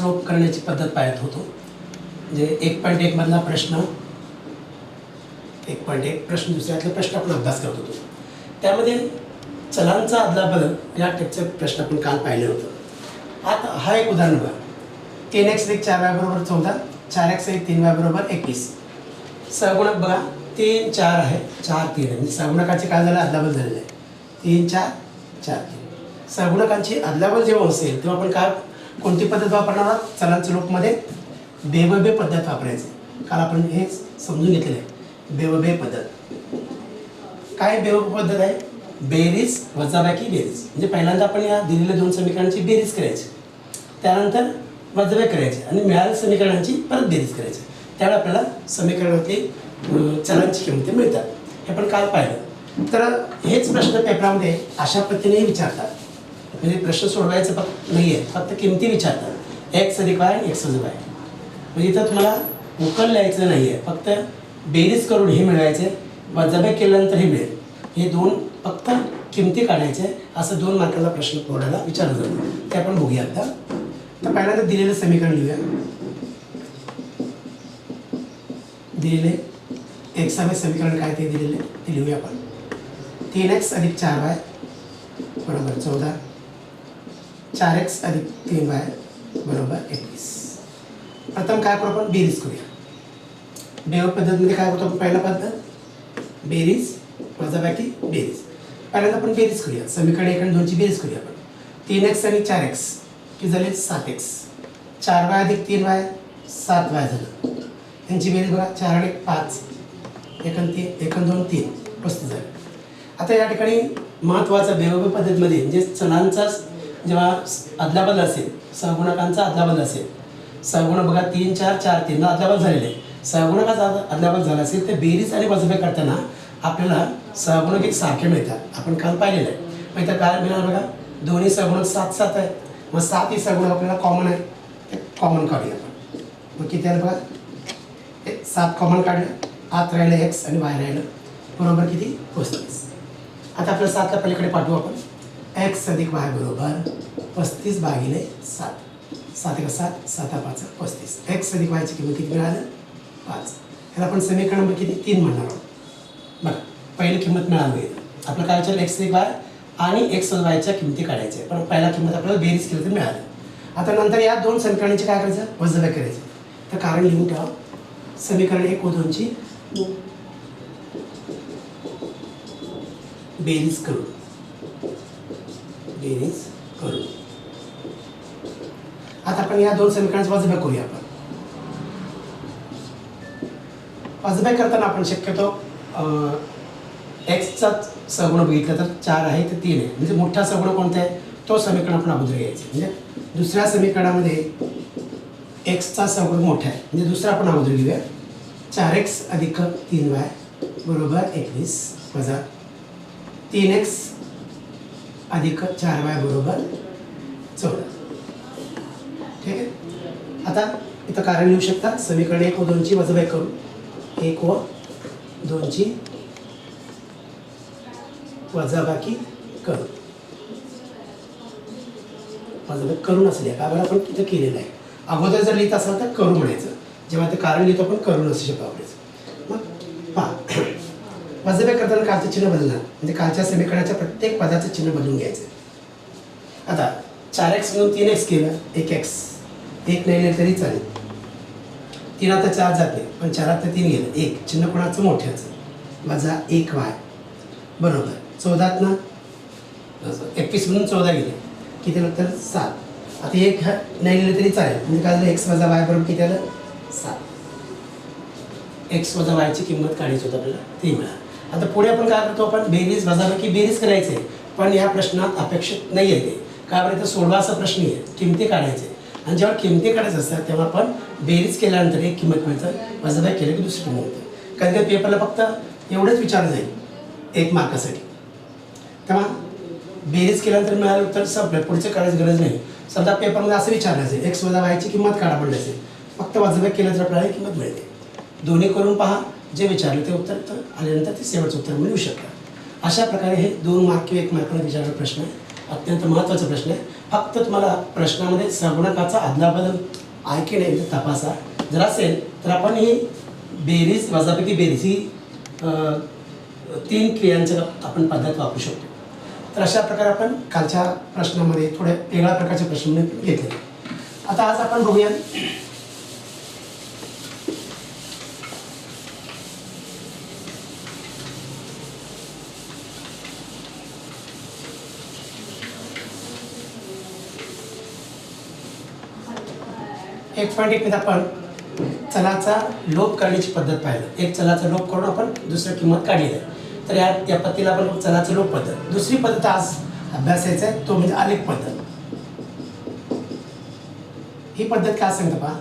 Slope करण्याची पद्धत पाहत होतो. म्हणजे 1.1 मधला प्रश्न 1.1 प्रश्न दुसऱ्यातले प्रश्न आपण अभ्यास करत होतो. त्यामध्ये चलांचा अदलाबदल या टाईपचे प्रश्न आपण काल पाहिले होतं. आता हा एक उदाहरण बघा. 3x अधिक 4y बरोबर 14, 4x अधिक 3y बरोबर 21. सहगुणक बघा 3 4 आहे, 4 3 आहे. म्हणजे सहगुणकाचे काय झालं अदलाबदल झालेलं आहे. 3 4 4 3. सहगुणकांची अदलाबदल जेव्हा असेल तेव्हा आपण काय कोणती पद्धत वापरणार आहोत? चलांच्या लोकमध्ये बेवबे पद्धत वापरायची. काल आपण हे समजून घेतलेलं आहे. बेवबे पद्धत काय बेवबे पद्धत आहे? बेरीज वजाबाकी बेरीज. म्हणजे पहिल्यांदा आपण या दिलेल्या दोन समीकरणांची बेरीज करायची, त्यानंतर वजाबाकी करायची आणि मिळालेल्या समीकरणांची परत बेरीज करायची. त्यावेळी आपल्याला समीकरणातली चलांची किमती मिळतात. हे आपण काल पाहिलं. तर हेच प्रश्न पेपरामध्ये अशा पद्धतीनेही विचारतात. म्हणजे प्रश्न सोडवायचं फक्त नाही आहे, फक्त किमती विचारतात. एक्स अधिक वाय आणि एक्स वजा वाय. म्हणजे इथं तुम्हाला उकल लिहायचं नाही आहे, फक्त बेरीज करून हे मिळवायचे, वजाबाकी केल्यानंतर हे मिळेल. हे दोन फक्त किमती काढायचे. असं 2 मार्काला प्रश्न बोर्डाला विचारलं जातं. ते आपण बघूया आता. तर पहिल्यांदा दिलेलं समीकरण लिहूया. दिलेले एक्सावे समीकरण काय ते दिलेले ते लिहूया आपण. 3x अधिक 4y बरोबर 14, 4x अधिक 3y बरोबर 21. प्रथम काय करू आपण? बेरीज करूया. बेव पद्धतीमध्ये काय करतो आपण? पहिला पद्धत बेरीज वजाबाकी बेरीज. पहिल्यांदा आपण बेरीज करूया. समीकरण 1 आणि 2 ची बेरीज करूया आपण. 3x आणि 4x की झाले 7x, 4y अधिक 3y 7y झालं. यांची बेरीज बघा. 4 आणि 5 1 आणि 2 3 35 झालं. आता या ठिकाणी महत्त्वाचा बेवबे पद्धतीमध्ये म्हणजे चलांचा जेव्हा अदलाबदल असेल, सहगुणकांचा अदलाबदल असेल, सहगुणक बघा 3 4 4 3 अदलाबदल झालेले आहे. सहगुणकाचा अदलाबदल झाला असेल तर बेरीज आणि वजाबाकी करताना आपल्याला सहगुणक एक सारखे मिळतात. आपण काल पाहिलेलं आहे. मग इथं काय मिळालं बघा, दोन्ही सहगुणक 7 7 आहेत. मग 7 ही सहगुणक आपल्याला कॉमन आहे, ते कॉमन काढूया आपण. मग किती आहे बघा, 7 कॉमन काढलं. आत राहिलं एक्स आणि बाहेर राहिलं बरोबर किती 35. आता आपल्याला 7ला पलीकडे पाठवू आपण. एक्स अधिक वाय बरोबर 35 भागिले 7. 7 1 7 7 5 35. एक्स अधिक वायची किंमत किती मिळालं 5. ह्याला आपण समीकरण नंबर किती 3 म्हणणार आहोत. बघा पहिली किंमत मिळाली. आपलं काय विचारलं? एक्स अधिक वाय आणि एक्स वायच्या किमती काढायच्या. पण पहिला किंमत आपल्याला बेरीज केली तर मिळाली. आता नंतर या दोन समीकरणांची काय करायचं? वजाबाकी करायची. तर कारण लिहून ठेवा. समीकरण 1 व 2 ची बेरीज करू. बेरीज करू. आता आपण या दोन समीकरणांची वजाबाकी करूया आपण. वजाबाकी करताना आपण शक्यतो एक्सचा सहगुणक बघितलं तर 4 आहे तर 3 आहे. म्हणजे मोठा सहगुणक कोणता आहे तो समीकरण आपण अगोदर घ्यायचं. म्हणजे दुसऱ्या समीकरणामध्ये एक्सचा सहगुणक मोठा आहे म्हणजे दुसरा आपण अगोदर घेऊया. 4x अधिक 3y बरोबर 21 वजा 3x अधिक 4y बरोबर 14. ठीक आहे. आता इथं कारण लिहू शकता. समीकरण 1 व 2 ची वजाबाकी करू. 1 व 2 ची वजाबाकी करू. वजाबाकी करून असली आहे का बरं आपण तिथं केलेलं आहे. अगोदर जर लिहित असाल तर करू म्हणायचं. जेव्हा ते कारण लिहितो आपण करून असू शकतो वापरायचं. मग पहा वजाबाकी करताना कालचं चिन्ह बदलणार. म्हणजे कालच्या समीकरणाच्या प्रत्येक पदाचं चिन्ह बदलून घ्यायचं. आता 4x म्हणून 3x केलं. 1x 1 नाही लिहिलं तरी चालेल. 3 आता 4 जाते पण 4 आता 3 गेलं. 1 चिन्ह कोणाचं? मोठ्याचं. वजा 1y बरोबर 14 ना 21 म्हणून 14 गेले. किती नंतर 7. आता 1 नाही लिहिलं तरी चालेल. म्हणजे काय झालं? x वजा y बरोबर किती आलं 7. x वजा y ची किंमत काढायची होती आपल्याला, ती मिळाली. आता पुढे आपण काय करतो? आपण बेरीज वजाबाकी बेरीज करायचे आहे. पण या प्रश्नात अपेक्षित नाही आहे ते. का बरं? इथं सोडवा असा प्रश्न आहे. किमती काढायचे आणि जेव्हा किमती काढायचं असतात तेव्हा आपण बेरीज केल्यानंतर एक किंमत मिळतं, वजाबाकी केलं की दुसरी किंमत मिळते. कारण त्या पेपरला फक्त एवढंच विचारलं जाईल 1 मार्कासाठी. तेव्हा बेरीज केल्यानंतर मिळालं उत्तर संपलं. पुढचं करायची गरज नाही. समजा पेपरमध्ये असं विचारलं असेल एक्स वजा वायची किंमत काढा पडली असेल, फक्त वजाबाकी केलं तर आपल्याला किंमत मिळते. दोन्ही करून पहा. जे विचारलं ते उत्तर तर आल्यानंतर ते शेवटचं उत्तर मिळू शकतं. अशा प्रकारे हे 2 मार्क किंवा 1 मार्काला विचारलेला प्रश्न आहे. अत्यंत महत्त्वाचा प्रश्न आहे. फक्त तुम्हाला प्रश्नामध्ये सगुणकाचा अदलाबदल आहे की नाही ते तपासा. जर असेल तर आपण ही बेरीज वजापैकी बेरीज ही 3 क्रियांचं आपण पद्धत वापरू शकतो. तर अशा प्रकारे आपण कालच्या प्रश्नामध्ये थोड्या वेगळ्या प्रकारचे प्रश्न घेतले. आता आज आपण बघूया एक पॉईंट 1 मध्ये आपण चलाचा लोप करण्याची पद्धत पाहिलं. एक चलाचा लोप करून आपण दुसरी किंमत काढली आहे. तर या पद्धतीला आपण चलाचं लोप पद्धत. दुसरी पद्धत आज अभ्यासायचा आहे तो म्हणजे आलेख पद्धत. ही पद्धत काय सांगतं पहा,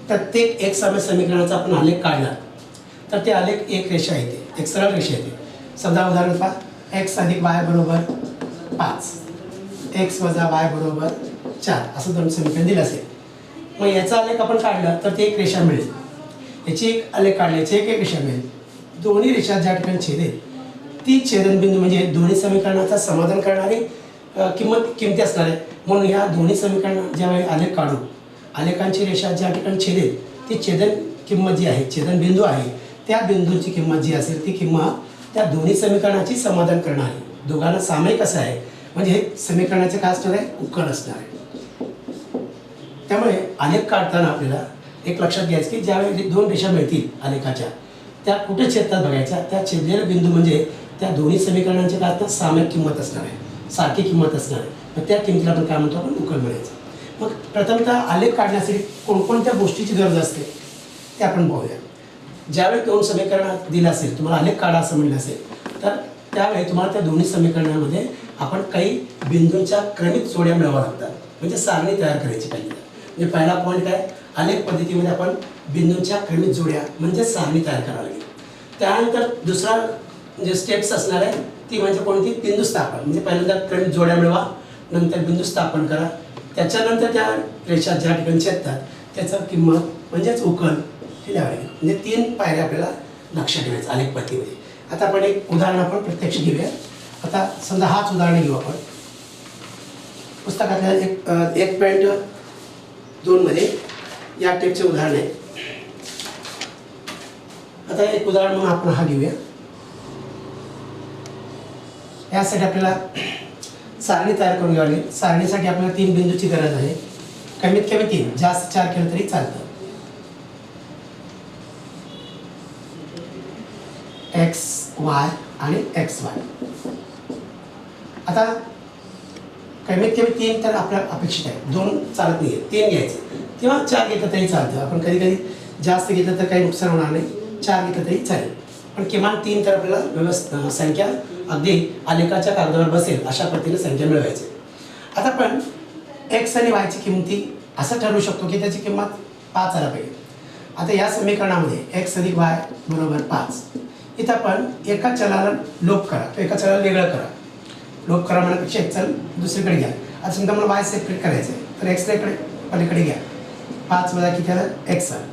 प्रत्येक एक सम समीकरणाचा आपण आलेख काढला तर ते आलेख एक रेषा येते, एक सरळ रेषा येते. समजा उदाहरण पहा, x अधिक y बरोबर 5, x वजा y बरोबर 4 असं दोन समीकरण दिलं असेल. मग याचा आलेख आपण काढला तर ते एक रेषा मिळेल. याची एक आलेख काढल्याची एक रेषा मिळेल. दोन्ही रेषा ज्या ठिकाणी छेदेल ती छेदनबिंदू म्हणजे दोन्ही समीकरणाचा समाधान करणारी किमती असणार आहे. म्हणून या दोन्ही समीकरण ज्यावेळी आलेख काढू, आलेखांची रेषा ज्या ठिकाणी छेदेल ती छेदन किंमत जी आहे, छेदनबिंदू आहे, त्या बिंदूची किंमत जी असेल ती किंमत त्या दोन्ही समीकरणाची समाधान करणार आहे. दोघांना सामायिक असं आहे म्हणजे हे समीकरणाचे काय असणार आहे, उकल असणार आहे. त्यामुळे आलेख काढताना आपल्याला एक लक्षात घ्यायचं की ज्यावेळी दोन रेषा मिळतील आलेखाच्या, त्या कुठे छेदतात बघायच्या. त्या छेदलेला बिंदू म्हणजे त्या दोन्ही समीकरणांच्या काय असणार, सामायिक किंमत असणार आहे, सारखी किंमत असणार आहे. मग त्या किमतीला आपण काय म्हणतो, आपण उकल म्हणायचं. मग प्रथमतः आलेख काढण्यासाठी कोणकोणत्या गोष्टीची गरज असते ते आपण पाहूया. ज्यावेळी दोन समीकरण दिलं असेल, तुम्हाला आलेख काढा असं म्हणलं असेल तर त्यावेळी तुम्हाला त्या दोन्ही समीकरणामध्ये आपण काही बिंदूंच्या क्रमिक जोड्या मिळवाव्या लागतात. म्हणजे सारणी तयार करायची पाहिजे. म्हणजे पहिला पॉईंट काय, आलेख पद्धतीमध्ये आपण बिंदूंच्या क्रमिक जोड्या म्हणजे सारणी तयार करावी लागेल. त्यानंतर दुसरा जे स्टेप्स असणार आहे ती म्हणजे कोणती, बिंदू स्थापन. म्हणजे पहिल्यांदा क्रमिक जोड्या मिळवा, नंतर बिंदू स्थापन करा. त्याच्यानंतर त्या रेषा ज्या ठिकाणी छेदतात त्याचं किंमत म्हणजेच उकल हे लिहावी लागेल. म्हणजे 3 पायऱ्या आपल्याला लक्षात ठेवायचं आलेख पद्धतीमध्ये. आता आपण एक उदाहरण आपण प्रत्यक्ष घेऊया. आता समजा हाच उदाहरण घेऊ आपण पुस्तकातल्या 1.2 मध्ये या टाईपचे उदाहरण आहे. आता एक उदाहरण म्हणून आपण हा घेऊया. यासाठी आपल्याला सारणी तयार करून घ्यावी लागेल. सारणीसाठी आपल्याला 3 बिंदूची गरज आहे. कमीत कमी 3, जास्त 4 केलं तरी चालतं. एक्स वाय आणि एक्स वाय. आता कमीत कमी 3 तर आपल्याला अपेक्षित आहे. 2 चालत नाही, 3 घ्यायचे किंवा 4 घेतलं तरी चालतं. आपण कधी कधी जास्त घेतलं तर काही नुकसान होणार नाही, 4 घेतलं तरी चालेल. पण किमान 3 तर आपल्याला संख्या अगदी आलेखाच्या कागदावर बसेल अशा पद्धतीने संख्या मिळवायची. आता आपण एक्स आणि वायची किमती असं ठरवू शकतो की त्याची किंमत 5 आला पाहिजे. आता या समीकरणामध्ये एक्स अधिक वाय बरोबर 5. इथं आपण एका चलाला लोप करा, तो एका चलाला वेगळं करा. लोप करा म्हणण्यापेक्षा एक चल दुसरीकडे घ्या. आता समजा मला वाय सेपरेट करायचं आहे तर एक्सला इकडे पलीकडे घ्या. 5 वजा किती आलं, एक्स आलं.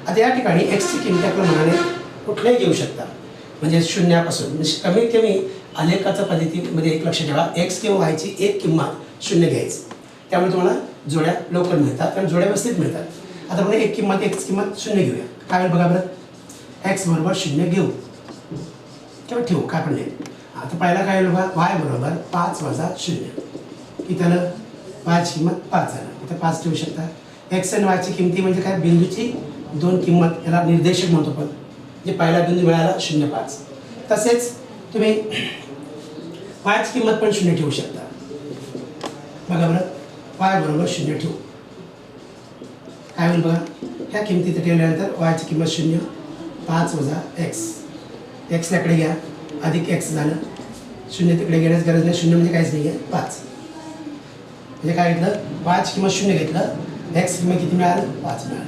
आता या ठिकाणी एक्सची किंमत आपल्या मनाने कुठल्याही घेऊ शकता, म्हणजे शून्यापासून. म्हणजे कमीत कमी आलेखाच्या पद्धतीमध्ये एक लक्ष ठेवा, एक्स किंवा वायची एक किंमत 0 घ्यायची. त्यामुळे तुम्हाला जोड्या लवकर मिळतात कारण जोड्या व्यवस्थित मिळतात. आता आपण एक किंमत एक्स किंमत 0 घेऊया. काय होईल बघा बरं, एक्स बरोबर 0 घेऊ किंवा ठेवू काय पण नाही. आता पहिला काय होईल बघा, वाय बरोबर 5 वजा 0 किती आलं, वायची किंमत 5 झालं. इथं 5 ठेवू शकता. एक्स आणि वायची किमती म्हणजे काय, बिंदूची 2 किंमत, याला निर्देशक म्हणतो पण. जे पहिला बिंदू मिळाला 0, 5. तसेच तुम्ही वायची किंमत पण 0 ठेवू शकता. बघा बरं, वाय बरोबर 0 ठेवू. काय होईल बघा, ह्या किमती ठेवल्यानंतर वायची किंमत 0, 5 वजा एक्स. एक्सला इकडे घ्या, अधिक एक्स झालं. 0 तिकडे घेण्यास गरज नाही, 0 म्हणजे काहीच नाही आहे, 5. म्हणजे काय घेतलं, वायची किंमत 0 घेतलं, एक्स किंमत किती मिळालं, 5 मिळालं.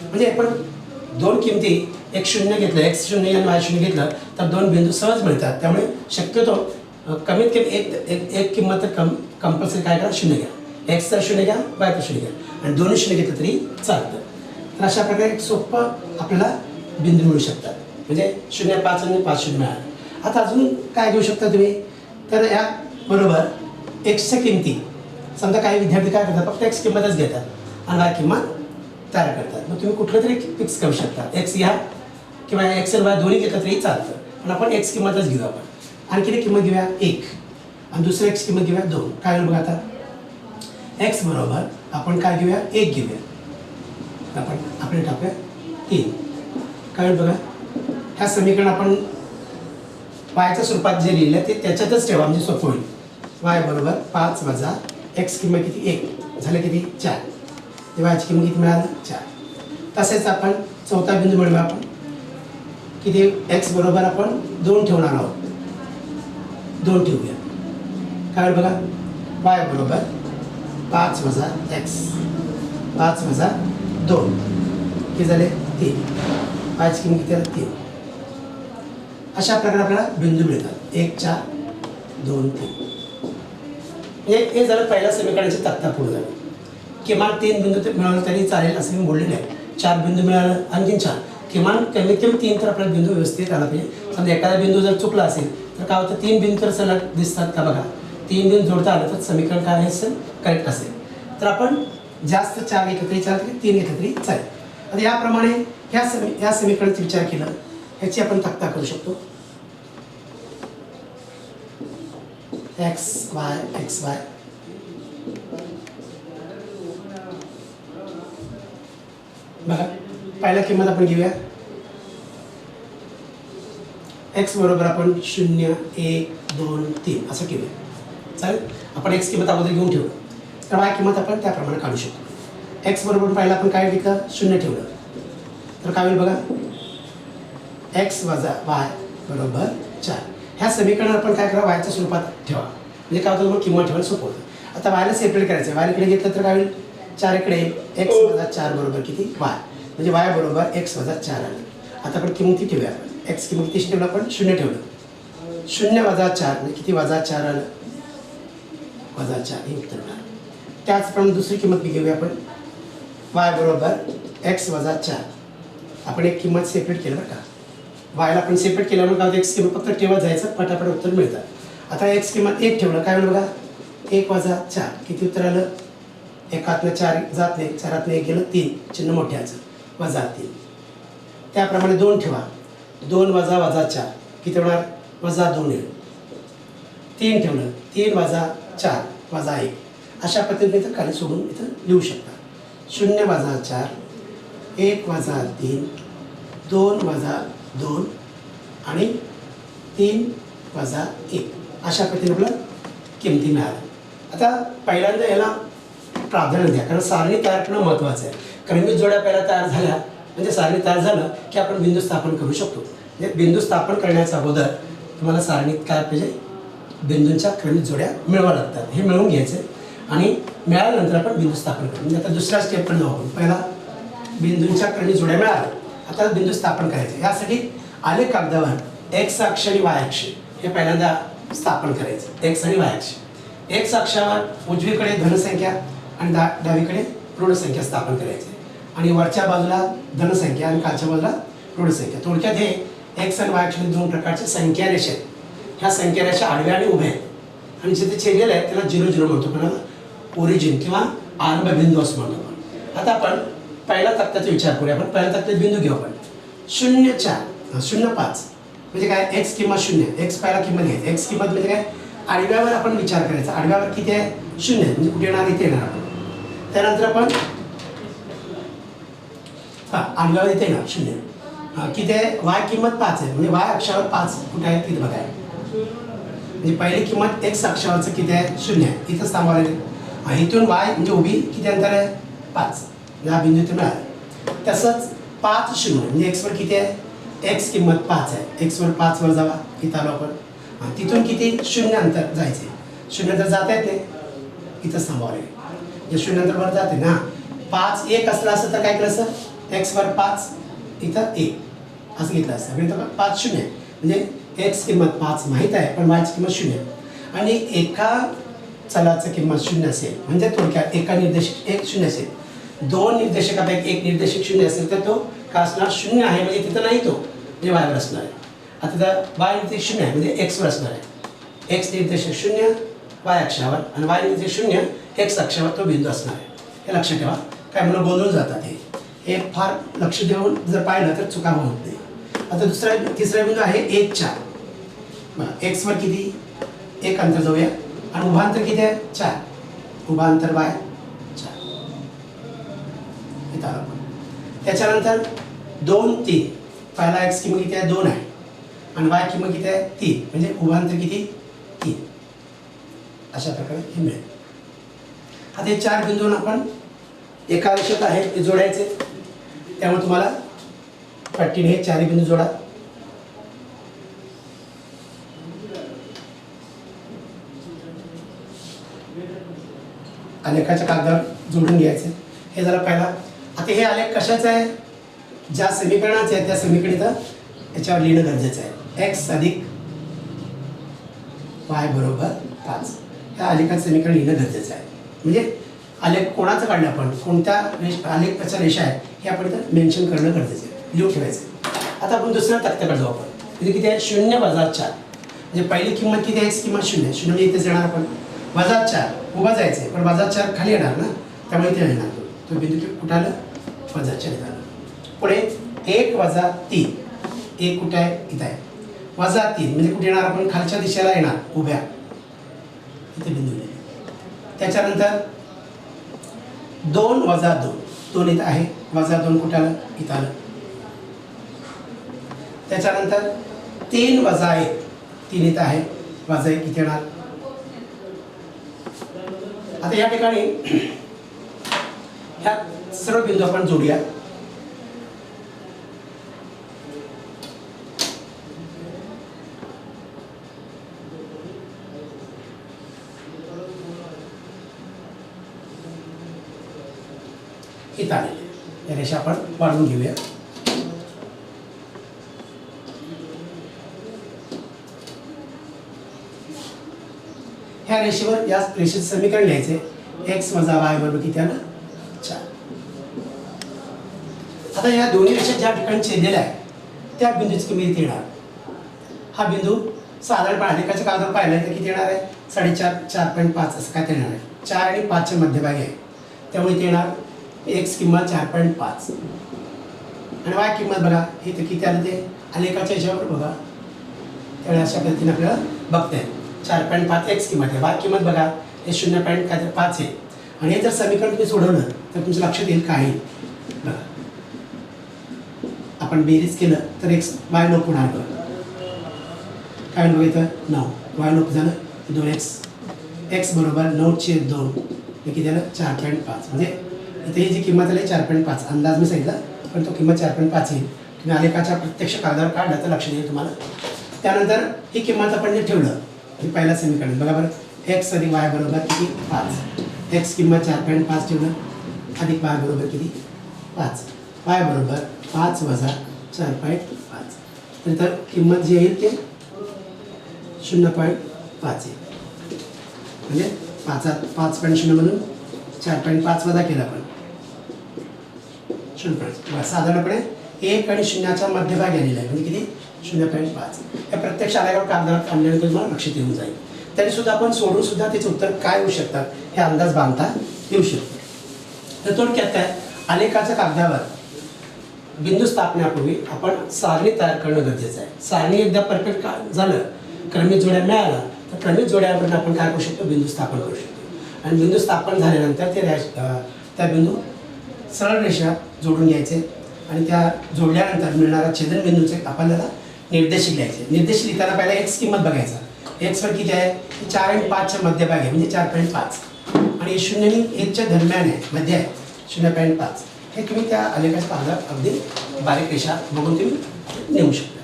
म्हणजे आपण 2 किमती, एक 0 घेतलं, एक्स 0 आणि वाय 0 घेतलं तर 2 बिंदू सहज मिळतात. त्यामुळे शक्यतो कमीत कमी एक किंमत तर कंपल्सरी काय करा, 0 घ्या. एक्सचा 0 घ्या, वायचा 0 घ्या आणि दोन्ही 0 घेतलं तरी चालतं. तर अशा प्रकारे एक सोपं आपल्याला बिंदू मिळू शकतात. म्हणजे 0, 5 आणि 5 0 मिळालं. आता अजून काय घेऊ शकता तुम्ही, तर या बरोबर एक्सच्या किमती समजा काही विद्यार्थी काय करतात फक्त एक्स किंमतच घेतात आणि वाय किंमत तयार करतात. मग तुम्ही कुठलं तरी फिक्स करू शकता. एक्स घ्या किंवा एक्स आणि वाय दोन्ही घेतलं तरी चालतं, पण आपण एक्स किंमतच घेऊ. आपण आणखी एक किंमत घेऊया 1 आणि दुसरं एक्स किंमत घेऊया 2. काय होईल बघा आता, एक्स बरोबर आपण काय घेऊया 1 घेऊया, आपण आपले टाकूया 3. काय होईल बघा, ह्या समीकरण आपण वायच्या स्वरूपात जे लिहिलं ते त्याच्यातच ठेवा म्हणजे सोपं होईल. वाय बरोबर 5 वजा एक्स किंमत किती 1 झालं किती 4, वायची किंमत किती मिळालं 4. तसेच आपण चौथा बिंदू मिळवूया. आपण किती एक्स बरोबर आपण 2 ठेवणार आहोत, 2 ठेवूया. काय होईल बघा, वाय बरोबर 5 वजा एक्स 5 वजा 2 किती झाले 3, वायची किंमत किती झाली 3. अशा प्रकारे आपल्याला बिंदू मिळतात 1 4 2 3. हे झालं पहिल्या समीकरणाची तक्ता पूर्ण झाली. किमान 3 बिंदू ते मिळालं तरी चालेल असं मी बोललेलं आहे. 4 बिंदू मिळालं आणखीन 4, किमान कमीत कमी 3 तर आपल्याला बिंदू व्यवस्थित आला पाहिजे. समजा एखादा बिंदू जर चुकला असेल तर काय होतं, 3 बिंदू तर सलग दिसतात का बघा, 3 बिंदू जोडता आलं तर समीकरण काय असेल करेक्ट असेल. तर आपण जास्त 4 घेतलं तरी चालेल, 3 घेतलं तरी चालेल. आता याप्रमाणे ह्या समीकरणाचा विचार केला ह्याची आपण तक्ता करू शकतो. एक्स वाय बघा, पहिला किंमत आपण घेऊया एक्स बरोबर आपण 0 1 2 3 असं केलं चालेल. आपण एक्स किंमत अगोदर घेऊन ठेवलं तर वाय किंमत आपण त्याप्रमाणे काढू शकतो. एक्स बरोबर पहिला आपण काय घेतलं 0 ठेवलं तर काय होईल बघा, एक्स वजा वाय बरोबर 4. ह्या समीकरणात आपण काय करा वायच्या स्वरूपात ठेवा म्हणजे काय होतं, किंमत ठेवायला सोपं होतं. आता वायला सेपरेट करायचं आहे, वायकडे घेतलं तर काय होईल 4 इकडे एक्स वजा 4 बरोबर किती वाय, म्हणजे वाय बरोबर एक्स वजा 4 आलं. आता आपण किंमती ठेवूया. एक्स किंमत किती ठेवलं आपण 0 ठेवलं, 0 वजा 4 म्हणजे किती वजा 4 आलं, वजा 4 हे उत्तर मिळालं. त्याचप्रमाणे दुसरी किंमत घेऊया आपण वाय बरोबर एक्स वजा 4. आपण एक किंमत सेपरेट केलं बरं का, वायला आपण सेपरेट केल्यामुळे काय होतं एक्स किंमत फक्त ठेवत जायचं पटापट उत्तर मिळतं. आता एक्स किंमत 1 ठेवलं काय होईल बघा, 1 वजा 4 किती उत्तर आलं, 1 4 जात नाही, 4 1 गेलं 3 चिन्ह मोठ्याचं वजा 3. त्याप्रमाणे 2 ठेवा, 2 वजा 4 किती होणार वजा 2 येईल. 3 ठेवलं 3 वजा 4 वजा 1. अशा पद्धतीने इथं खाली सोडून इथं लिहू शकता. 0 वजा 4 1 वजा 3 2 वजा 2 आणि 3 वजा 1 अशा पद्धतीने आपल्याला किमती मिळाल्या. आता पहिल्यांदा याला प्राधान्य द्या कारण सारणी तयार करणं महत्त्वाचं आहे. क्रमिक जोड्या पहिल्या तयार झाल्या म्हणजे सारणी तयार झालं की आपण बिंदू स्थापन करू शकतो. म्हणजे बिंदू स्थापन करण्याच्या अगोदर तुम्हाला सारणीत काय पाहिजे, बिंदूंच्या क्रमिक जोड्या मिळवाव्या लागतात. हे मिळवून घ्यायचं आणि मिळाल्यानंतर आपण बिंदू स्थापन करू. म्हणजे आता दुसऱ्या स्टेपकडे जाऊ आपण. पहिला बिंदूंच्या क्रमिक जोड्या मिळाल्या, आता बिंदू स्थापन करायचे. यासाठी आलेख कागदावर एक्स अक्ष आणि वाय अक्ष हे पहिल्यांदा स्थापन करायचं. एक्स आणि वाय अक्ष. एक्स अक्षावर उजवीकडे धनसंख्या आणि डावीकडे ऋणसंख्या स्थापन करायचे आणि वरच्या बाजूला धनसंख्या आणि खालच्या बाजूला ऋणसंख्या. थोडक्यात हे एक्स आणि वाय अक्ष 2 प्रकारचे संख्या रेषा आहेत. ह्या संख्या रेषा आडव्या आणि उभ्या आहेत आणि जिथे छेदलेलं आहे त्याला 0 0 म्हणतो, कोणाला ओरिजिन किंवा आरंभ बिंदू असं म्हणतो आपण. आता आपण पहिल्या तक्त्याचा विचार करूया. आपण पहिल्या तक्त्यात बिंदू घेऊ आपण 0 4 0 5 म्हणजे काय एक्स किंमत 0. एक्स पहिला किंमत घ्यायची. एक्स किंमत म्हणजे काय आडव्यावर आपण विचार करायचा. आडव्यावर किती आहे 0 म्हणजे कुठे येणार इथे येणार आपण. त्यानंतर आपण आडव्यावर इथे येणार 0 किती आहे वाय किंमत 5 आहे म्हणजे वाय अक्षावर 5 कुठे आहे तिथे बघा. म्हणजे पहिली किंमत एक्स अक्षावरचं किती आहे 0 आहे, इथंच थांबावं लागेल. इथून वाय म्हणजे उभी किती अंतर आहे 5 या बिंदू इथे मिळाला. तसंच 5 0 म्हणजे एक्सवर किती आहे एक्स किंमत 5 आहे. एक्सवर 5 वर जावा इथं आलो आपण. तिथून किती 0 अंतर जायचे. 0 अंतर जाता येत नाही, इथंच थांबावं लागेल. म्हणजे 0 अंतर वर जाते ना. 5 1 असलं असं तर काय केलं असं एक्सवर 5 इथं 1 असं घेतलं असतं. म्हणजे 5 0 म्हणजे एक्स किंमत 5 माहीत आहे पण वायची किंमत 0 आणि एका चलाचं किंमत 0 असेल म्हणजे थोडक्यात एका निर्देशक 1 0 असेल, 2 निर्देशकापैकी 1 निर्देशक 0 असेल तर तो का असणार 0 आहे म्हणजे तिथं नाही तो म्हणजे वायवर असणार आहे. आता तर वाय निर्देशक 0 आहे म्हणजे एक्सवर असणार आहे. एक्स निर्देशक 0 वाय अक्षावर आणि वाय निर्देशक 0 एक्स अक्षावर तो बिंदू असणार आहे. हे लक्षात ठेवा. काय म्हणून गोंधळून जातात हे फार लक्ष देऊन जर पाहिलं तर चुका होत नाही. आता तिसरा बिंदू आहे 1 4. बघा एक्स वर किती 1 अंतर जाऊया आणि उभांतर किती आहे 4. उभांतर वाय 4 इथं आलं. त्याच्यानंतर 2 3 पहिला एक्स किंमत किती आहे 2 आहे आणि वाय किंमत किती आहे 3 म्हणजे उभांतर किती 3. अशा प्रकारे हे मिळेल. आता हे 4 बिंदूंना आपण एका रेषेत आहे ते जोडायचे. त्यामुळे तुम्हाला पट्टीने हे 4 बिंदू जोडा. आलेखाच्या कागदावर जोडून घ्यायचे. हे झालं पहिला. आता हे आलेख कशाचं आहे ज्या समीकरणाचे आहे त्या समीकरणाचं याच्यावर लिहिणं गरजेचं आहे. एक्स अधिक वाय बरोबर 5 ह्या आलेखाचं समीकरण लिहिणं गरजेचं आहे. म्हणजे आलेख कोणाचं काढलं आपण कोणत्या आलेखाच्या रेषा आहे हे आपण इथं मेन्शन करणं गरजेचं आहे. लिहून ठेवायचं. आता आपण दुसऱ्या तक्त्याकडे जाऊ. आपण तिथे किती आहे 0 वजा 4 म्हणजे पहिली किंमत किती आहे एक्स किंमत 0 0 म्हणजे इथेच येणार. आपण वजा 4 उभा जायचं आहे पण वजा 4 खाली येणार ना त्यामुळे इथे येणार. तो बिंदू कुठं आलं वजा 4 इथं आलं. पुढे 1 वजा 3 1 कुठे आहे इथं आहे वजा 3 म्हणजे कुठे येणार आपण खालच्या दिशेला येणार उभ्या इथे बिंदू लिहिले. त्याच्यानंतर 2 वजा 2 2 इथं आहे वजा 2 कुठे आलं इथं आलं. त्याच्यानंतर 3 वजा 1 3 इथं आहे वजा 1 इथे येणार. आता या ठिकाणी ह्या सर्व बिंदू आपण जोडूया. इथं आलेले या रेषा आपण वाढवून घेऊया. ह्या रेषेवर या रेषेचं समीकरण लिहायचे एक्स वजा वाय बरोबर किती आलं 4. आता या दोन्ही रेषा ज्या ठिकाणी छेदलेल्या आहे त्या बिंदूची किंमत इथे येणार. हा बिंदू साधारणपणे आलेखाच्या कागदावर पाहिला तर किती येणार आहे 4.5 4.5 असं काय येणार आहे. 4 आणि 5 च्या मध्यभागी आहे त्यामुळे इथे येणार एक्स किंमत 4.5 आणि वाय किंमत बघा इथे किती आलं ते आलेखाच्या याच्यावर बघा. त्यामुळे अशा पद्धतीने आपल्याला बघता येईल 4.5 एक्स किंमत आहे. वाय किंमत बघा हे 0.5 आहे आणि हे जर समीकरण तुम्ही सोडवलं तर तुमच्या लक्षात येईल काय बघा. आपण बेरीज केलं तर एक्स वाय नको होणार बघा काय बघा इथं 9 वाय नको झालं 2x एक्स बरोबर 9/2 हे किती झालं 4.5 म्हणजे इथे ही जी किंमत आली 4.5 अंदाज मी सांगितला पण तो किंमत 4.5 येईल. तुम्ही आलेखाच्या प्रत्यक्ष कागदावर काढलं तर लक्षात येईल तुम्हाला. त्यानंतर ही किंमत आपण जे ठेवलं हे पहिला समीकरण बघा बरं एक्स अधिक वाय बरोबर किती 5 एक्स किंमत 4.5 ठेवलं अधिक वाय बरोबर किती 5 वाय बरोबर 5 वजा 4.5 तर इथं किंमत जी येईल ते 0.5 येईल. म्हणजे 5.0 मधून 4.5 वजा केला आपण 0.5 साधारणपणे 1 आणि 0च्या मध्यभागी आलेला आहे म्हणजे किती 0.5. या प्रत्यक्ष आल्यावर कागदावर आणल्यानंतर तुम्हाला लक्षात येऊन जाईल. तरी सुद्धा आपण सोडून सुद्धा त्याचे उत्तर काय होऊ शकतात हे अंदाज बांधता येऊ शकतो. तर थोडक्यात काय आलेखाच्या कागदावर बिंदू स्थापण्यापूर्वी आपण सारणी तयार करणं गरजेचं आहे. सारणी एकदा परफेक्ट झालं क्रमिक जोड्या मिळाला तर क्रमिक जोड्यावरून आपण काय करू शकतो बिंदू स्थापन करू शकतो. आणि बिंदू स्थापन झाल्यानंतर त्या बिंदू सरळ रेषा जोडून घ्यायचे आणि त्या जोडल्यानंतर मिळणारा छेदनबिंदूचे आपल्याला निर्देशिक लिहायचे. निर्देशिक लिहिताना पहिला एक्स किंमत बघायचा. एक्सवर किती आहे 4 आणि 5 च्या मध्यभागी आहे म्हणजे 4.5 आणि 0 आणि 1 च्या दरम्यान आहे मध्ये आहे 0.5. हे तुम्ही त्या आलेखाच्या कागदात अगदी बारीक रेषा बघून तुम्ही नेऊ शकता.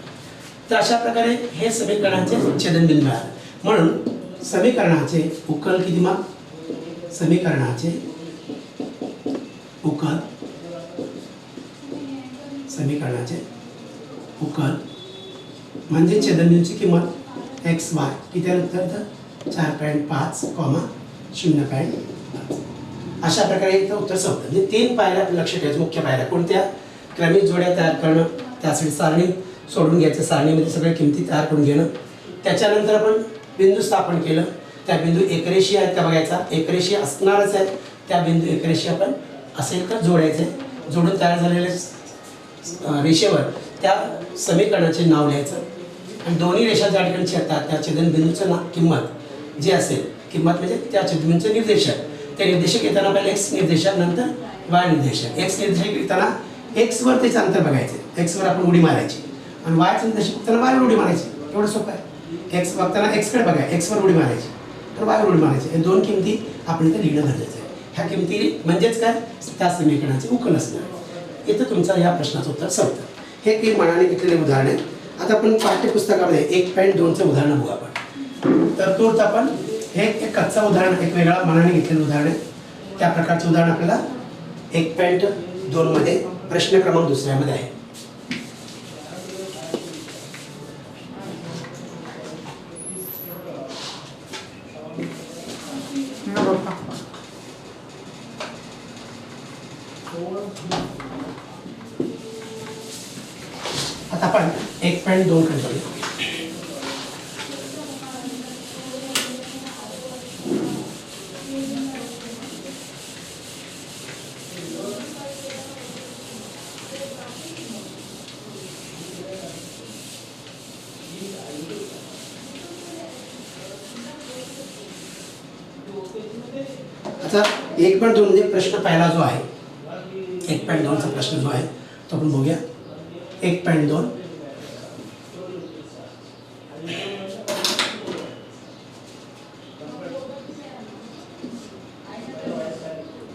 तर अशा प्रकारे हे समीकरणाचे छेदनबिंदू मिळाले. म्हणून समीकरणाचे उकल किती मग समीकरणाचे उकल म्हणजे छेदनबिंदूची किंमत एक्स वाय किती आलं तर 4.5, 0.5 अशा प्रकारे इथं उत्तर संपतं. म्हणजे 3 पायऱ्या लक्ष ठेवायचं. मुख्य पायऱ्या कोणत्या क्रमिक जोड्या तयार करणं त्यासाठी सारणी सोडून घ्यायचं सारणीमध्ये सगळ्या किमती तयार करून घेणं. त्याच्यानंतर आपण बिंदू स्थापन केलं, त्या बिंदू एकरेषीय आहेत का बघायचा, एकरेषीय असणारच आहे, त्या बिंदू एकरेषीय आपण असेल तर जोडायचे, जोडून तयार झालेल्या रेषेवर त्या समीकरणाचे नाव लिहायचं आणि दोन्ही रेषा ज्या ठिकाणी छेदतात त्या छेदनबिंदूचं किंमत जी असेल, किंमत म्हणजे त्या छेदनबिंदूचं निर्देशक, ते निर्देशक येताना पहिले एक्स निर्देशक नंतर वाय निर्देशक. एक्स निर्देशक येताना एक्सवर त्याचं अंतर बघायचं, एक्सवर आपण उडी मारायची आणि वायचं निर्देशक बघताना वायवर उडी मारायची. एवढं सोपं आहे. एक्स बघताना एक्सकडे बघा, एक्सवर उडी मारायची तर वायवर उडी मारायची. हे दोन किमती आपण इथे लिहिणं गरजेचं आहे. ह्या किमती म्हणजेच काय, त्या समीकरणाचे उकल असणार. इथं तुमचं या प्रश्नाचं उत्तर संपतं. हे काही मनाने घेतलेले उदाहरण आहे. आता आपण पाठ्यपुस्तकामध्ये 1.2चं उदाहरण बघू आपण. तर तो आपण हे एक कच्चा उदाहरण, एक वेगळा मनाने घेतलेलं उदाहरण आहे. त्या प्रकारचं उदाहरण आपल्याला 1.2 मध्ये प्रश्न क्रमांक दुसऱ्यामध्ये आहे. आता आपण 1.2 कडे जाऊया. आता 1.2 म्हणजे प्रश्न पहिला जो आहे, 1.2चा प्रश्न जो आहे तो आपण बघूया. 1.2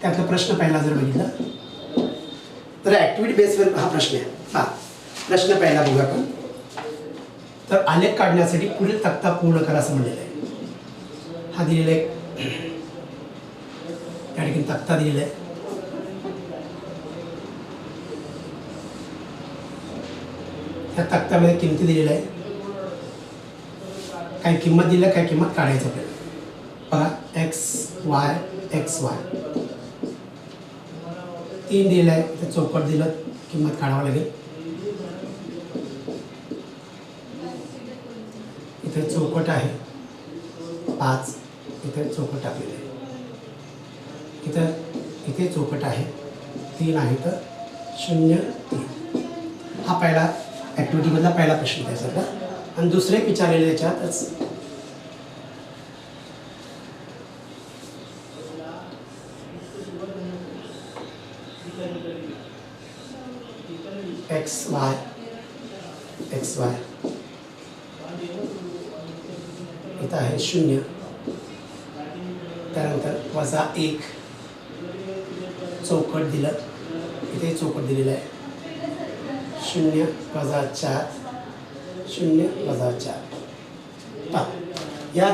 त्यातला प्रश्न पहिला जर बघितला तर ऍक्टिव्हिटी बेसवर हा प्रश्न आहे. हा प्रश्न पहिला बघूया आपण. तर आलेख काढण्यासाठी पुढील तक्ता पूर्ण करा असं म्हणलेलं आहे. हा दिलेला एक या ठिकाणी तक्ता दिलेला आहे. त्या तक्त्यामध्ये किमती दिलेल्या आहे, काही किंमत दिल्या, काही किंमत काढायचं आपल्याला. बघा एक्स वाय एक्स वाय 3 दिलेलं आहे, तर चौकट दिलं, किंमत काढावं लागेल. इथे चौकट आहे 5, इथे चौकट टाकलेलं आहे. इथे चौकट आहे 3 आहे, तर 0 3. हा पहिला ॲक्टिव्हिटीमधला पहिला प्रश्न आहे सगळा. आणि दुसरे विचारलेले याच्यातच एक्स वाय इथं आहे 0, त्यानंतर -1 चौकट दिलं, इथे चौकट दिलेलं आहे 0 -4 0 -4. या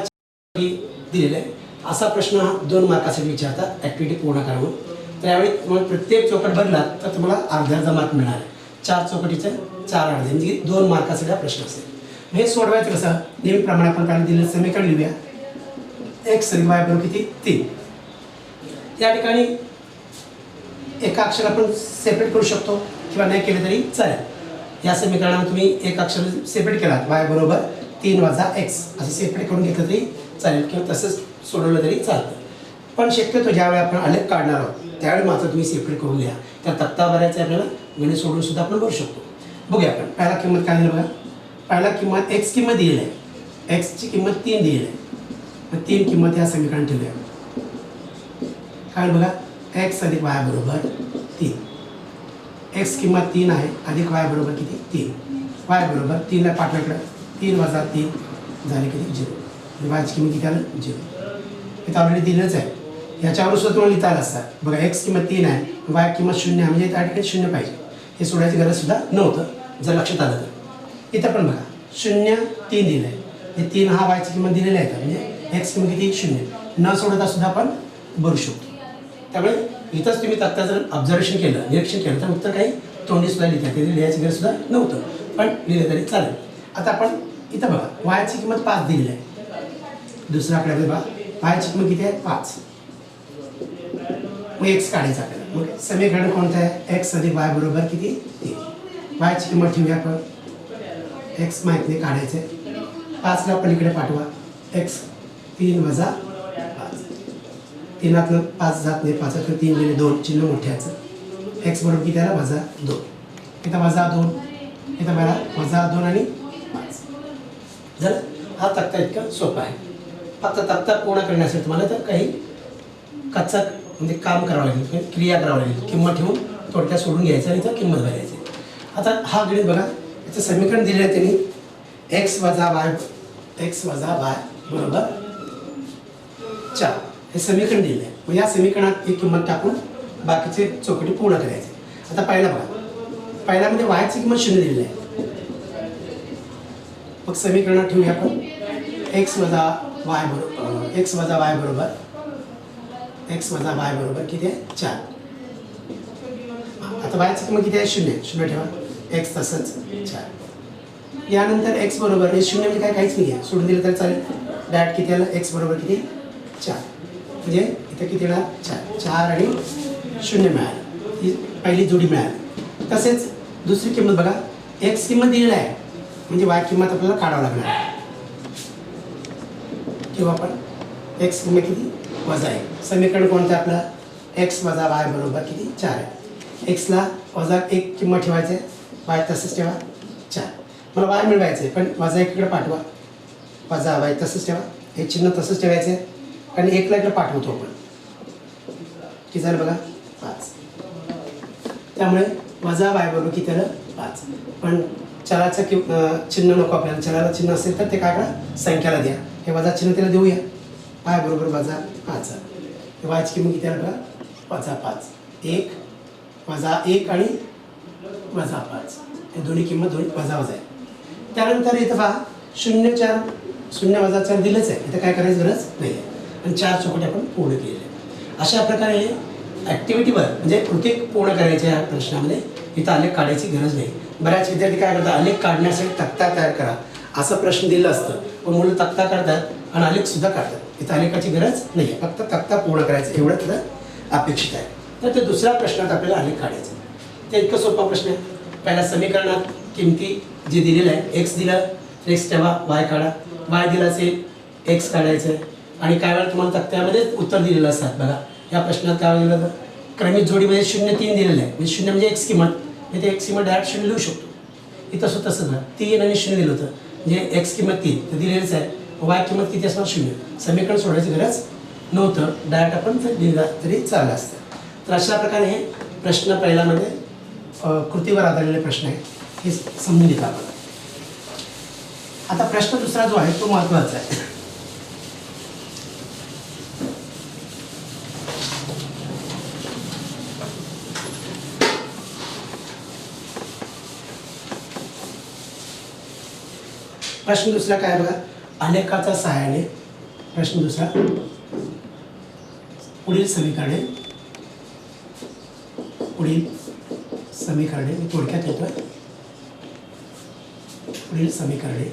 दिलेलं आहे. असा प्रश्न हा 2 मार्कासाठी विचारतात ॲक्टिव्हिटी पूर्ण करावं. त्यावेळी तुम्हाला प्रत्येक चौकट भरला तर तुम्हाला अर्धा मार्क मिळणार आहे. 4 चौकटीचे 4 अर्धे म्हणजे 2 मार्कासाठी हा प्रश्न असेल. हे सोडवायचं कसं, नेहमीप्रमाणे आपण काय दिलेलं समीकरण लिहूया. एक्स अधिक वाय बरोबर किती 3. या ठिकाणी एका अक्षर आपण सेपरेट करू शकतो किंवा नाही केलं तरी चालेल. या समीकरणामध्ये तुम्ही एक अक्षर सेपरेट केलात, वाय बरोबर 3 - x असं सेपरेट करून घेतलं तरी चालेल किंवा तसंच सोडवलं तरी चालतं. पण शक्यतो ज्यावेळी आपण आलेख काढणार आहोत त्यावेळी मात्र तुम्ही सेपरेट करून लिहा. त्या तक्ता भरायचा आहे आपल्याला, गणित सोडून सुद्धा आपण भरू शकतो. बघूया आपण पहिला किंमत काय दिली बघा. पहिला किंमत एक्स किंमत दिलेली आहे, एक्सची किंमत 3 दिलेली आहे. मग 3 किंमत या समीकरण ठेवूया. काय बघा, एक्स अधिक वाय बरोबर 3. एक्स किंमत 3 आहे, अधिक वाय बरोबर किती 3. वाय बरोबर 3ला पाठवायकडं 3 - 3 झाले किती 0. वायची किंमत किती आलं 0. इथं ऑलरेडी दिलंच आहे. याच्यावर सुद्धा तुम्हाला लिहिता आलं असतात. बघा एक्स किंमत 3 आहे, वाय किंमत 0 आहे, म्हणजे त्या ठिकाणी 0 पाहिजे. हे सोडायची गरज सुद्धा नव्हतं जर लक्षात आलं तर. इथं पण बघा 0 3 दिलं आहे, हे 3 हा वायची किंमत दिलेली आहे, म्हणजे एक्स किंमत किती 0. न सोडता सुद्धा आपण भरू शकतो. त्यामुळे इथंच तुम्ही तक्ता जर ऑब्झर्वेशन केलं, निरीक्षण केलं तर उत्तर काही तोंडी सुद्धा लिहितात, ते लिहायची गरज सुद्धा नव्हतं, पण लिहिलं तरी चालेल. आता आपण इथं बघा वायची किंमत 5 दिलेली आहे. दुसरा आकडा बघा, वायची किंमत किती आहे 5. मग एक्स काढायचा आपल्याला. मग समीकरण कोणतं आहे, एक्स अधिक वाय बरोबर किती 3. वायची किंमत ठेवूया आपण, एक्स माहिती नाही काढायचं आहे. 5ला पलीकडे पाठवा, एक्स 3 वजा 5, 3 5 जात नाही, 5 3 गेले 2, चिन्ह मोठ्याचं. एक्स बरोबर किती आला वजा 2, इथं वजा 2, इथं बघा वजा 2 आणि 5 झालं. हा तक्ता इतका सोपा आहे. फक्त तक्ता पूर्ण करण्यासाठी तुम्हाला तर काही कच्चा म्हणजे काम करावं लागेल, क्रिया करावं लागेल. किंमत ठेवून थोडक्यात सोडून घ्यायचं आणि इथं किंमत भरायची. आता हा गणित बघा, याचं समीकरण दिलेलं आहे त्यांनी एक्स वजा वाय बरोबर 4 हे समीकरण दिलेलं आहे. मग या समीकरणात एक किंमत टाकून बाकीचे चौकटी पूर्ण करायचे. आता पहिला बघा, पहिल्यामध्ये वायची किंमत 0 दिलेली आहे. मग समीकरणात ठेवूया आपण एक्स वजा वाय बरोबर किती आहे 4. आता वायची किंमत किती आहे 0 ठेवा, एक्स तसंच 4. यानंतर एक्स बरोबर हे 0 म्हणजे काहीच नाही आहे, सोडून दिलं तर चालेल. डायरेक्ट किती आलं, एक्स बरोबर किती 4, म्हणजे इथं किती येणार 4 आणि 0 मिळालं. ही पहिली जोडी मिळाली. तसेच दुसरी किंमत बघा, एक्स किंमत दिलेली आहे म्हणजे वाय किंमत आपल्याला काढावं लागणार आहे. किंवा आपण एक्स किंमत किती वजा आहे. समीकरण कोणतं आपलं, एक्स वजा वाय बरोबर किती 4 आहे. एक्सला वजा 1 किंमत ठेवायचं आहे, वाय तसंच ठेवा 4. मला वाय मिळवायचं आहे पण वजा 1 इकडे पाठवा, वजा वाय तसंच ठेवा, हे चिन्ह तसंच ठेवायचं आहे आणि 1ला इकडे पाठवतो आपण. किती झालं बघा 5. त्यामुळे वजा वाय बरोबर किती आलं 5. पण चलाचं चिन्ह नको आपल्याला, चलाला चिन्ह असेल तर ते काय करा संख्याला द्या. हे वजा चिन्ह त्याला देऊया, वाय बरोबर वजा 5. वायची किंमत किती आलं बघा वजा 5. 1 वजा 1 आणि वजा 5 हे दोन्ही किंमत दोन्ही वजा आहे. त्यानंतर इथं पहा 0 4 0 वजा 4 दिलंच आहे, इथं काय करायची गरज नाही आहे आणि 4 चौकटी आपण पूर्ण केलेले आहे. अशा प्रकारे ॲक्टिव्हिटीवर म्हणजे कृती पूर्ण करायच्या या प्रश्नामध्ये इथं आलेख काढायची गरज नाही. बऱ्याच विद्यार्थी काय करतात, आलेख काढण्यासाठी तक्ता तयार करा असं प्रश्न दिलं असतं, पण मुलं तक्ता काढतात आणि आलेख सुद्धा काढतात. इथं आलेखाची गरज नाही आहे, फक्त तक्ता पूर्ण करायचं एवढं तिथं अपेक्षित आहे. तर ते दुसऱ्या प्रश्नात आपल्याला आलेख काढायचं. ते इतकं सोपा प्रश्न आहे. पहिल्या समीकरणात किमती जे दिलेलं आहे, एक्स दिलं एक्स ठेवा, वाय काढा, वाय दिला असेल एक्स काढायचं आहे. आणि काय वेळा तुम्हाला तक्त्यामध्येच उत्तर दिलेलं असतात. बघा या प्रश्नात काय दिलं तर क्रमिक जोडीमध्ये 0 3 दिलेलं आहे, म्हणजे 0 म्हणजे एक्स किंमत, म्हणजे एक्स किंमत डायरेक्ट 0 लिहू शकतो. इथं सुद्धा तसंच 3 आणि 0 दिलं होतं, म्हणजे एक्स किंमत 3 तर दिलेलंच आहे, वाय किंमत किती असणार 0. समीकरण सोडवायची गरज नव्हतं, डायरेक्ट आपण लिहिला तरी चाललं असतं. तर अशा प्रकारे हे प्रश्न पहिल्यामध्ये कृतीवर आधारलेले प्रश्न आहे, हे समजून घेतलं आपण. आता प्रश्न दुसरा जो आहे तो महत्त्वाचा आहे. प्रश्न दुसरा काय बघा, आलेखाच्या सहाय्याने प्रश्न दुसरा पुढील समीकरणे मी थोडक्यात येतोय. पुढील समीकरणे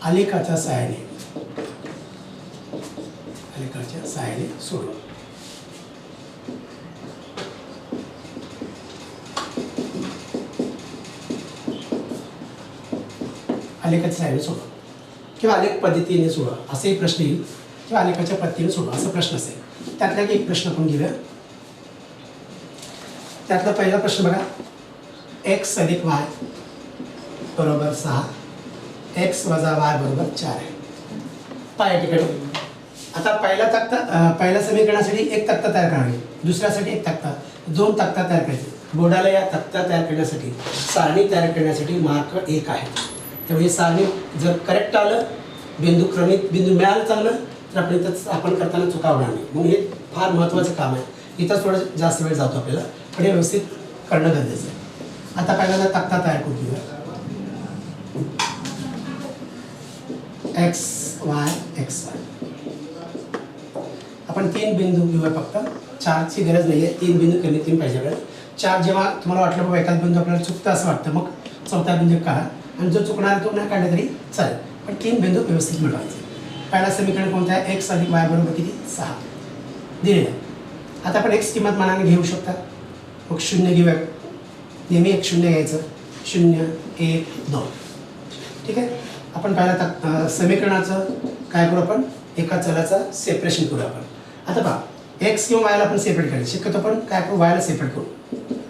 आलेखाच्या सहाय्याने सोडवा. आलेखाच्या सहाय्याने सोडवा किंवा आलेख पद्धतीने सोडवा असेही प्रश्न येईल, किंवा आलेखाच्या पद्धतीने सोडवा असा प्रश्न असेल. त्यातला एक प्रश्न आपण घेऊया. त्यातला पहिला प्रश्न बघा, एक्स अधिक वाय बरोबर 6, एक्स वजा वाय बरोबर 4 आहे. पाया ठिकाणी आता पहिल्या समीकरणासाठी एक तक्ता तयार करावी, दुसऱ्यासाठी एक तक्ता, 2 तक्ता तयार करायचे. बोर्डाला या तक्ता तयार करण्यासाठी, सारणी तयार करण्यासाठी मार्क 1 आहे. त्यामुळे सारणी जर करेक्ट आलं, क्रमिक बिंदू मिळालं चांगलं, तर आपण करताना चुका होणार नाही. म्हणून हे फार महत्त्वाचं काम आहे. इथं थोडं जास्त वेळ जातो आपल्याला, पण हे व्यवस्थित करणं गरजेचं आहे. आता पहिल्यांदा तक्ता तयार करून घेऊया. एक्स वाय आपण 3 बिंदू घेऊया, फक्त 4ची गरज नाही आहे. 3 बिंदू कमी 3 पाहिजे आपल्याला. 4 जेव्हा तुम्हाला वाटलं बाबा एखादा बिंदू आपल्याला चुकतं असं वाटतं, मग 4था बिंदू काढा आणि जो चुकणार तो नाही काढला तरी चालेल, पण 3 बिंदू व्यवस्थित मिळवायचे. पहिला समीकरण कोणतं आहे, एक्स अधिक वाय बरोबर किती 6 दिलेलं आहे. आता आपण एक्स किंमत मानाने घेऊ शकता, मग 0 घेऊया, नेहमी एक 0 घ्यायचं, 0 1 2 ठीक आहे. आपण पहिला समीकरणाचं काय करू, आपण एका चलाचं सेपरेशन करू आपण. आता पहा एक्स किंवा वायला आपण सेपरेट करायचं, शक्यतो आपण काय करू, वायला सेपरेट करू.